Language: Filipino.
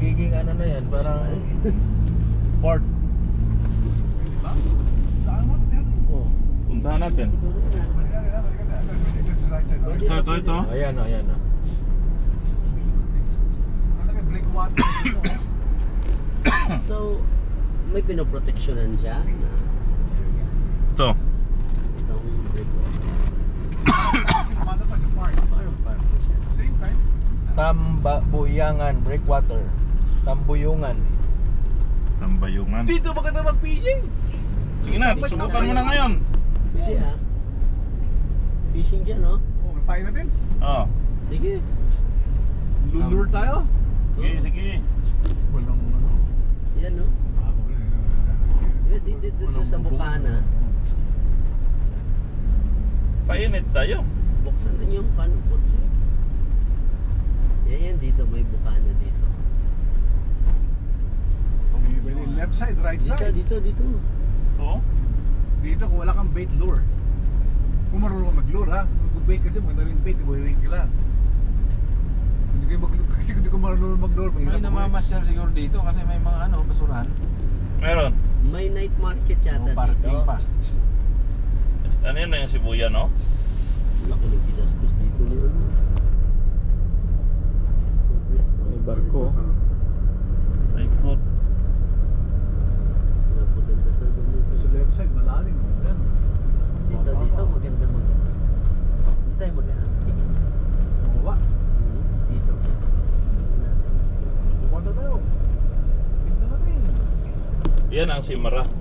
magiging ano na yan, parang port. Oh. Puntahan natin. Ito. Ayan o, ayan o. So, may pinoproteksyonan siya na Ito. itong breakwater. Parang park siya. Tambuyangan breakwater. Tambuyungan. Tambayungan. Dito maganda mag-fishing. Sige na, subukan mo na ngayon. Pwede ah. Fishing dyan, no? Oh. Sige. Lulur tayo. Sige. Yan, no? Dito sa Bukana. Painit tayo. Buksan na yung panupot siya. Yan, dito may Bukana dito. Left side, right side. Dito. Ito. Dito kung wala kang bait lure. Kung marunong ka mag-lure ha. Mag-bait kasi maganda rin bait, ibuhin ka lang. Hindi kayo kasi kung hindi ko marunong mag-lure, May namamasyal siguro dito kasi may mga basurahan. Meron. May night market yata O parking dito. pa. Ano yun na yung Sibuya, no? Laki ng ginastos dito ni ano. May barko. Ay, good. Napaganda talaga minsan. Sa left side, malalim. Ayan. Dito, maganda Hindi tayo tingin. Sa baba. Dito. Pupunta tayo. Tignan natin. Yan ang Simara.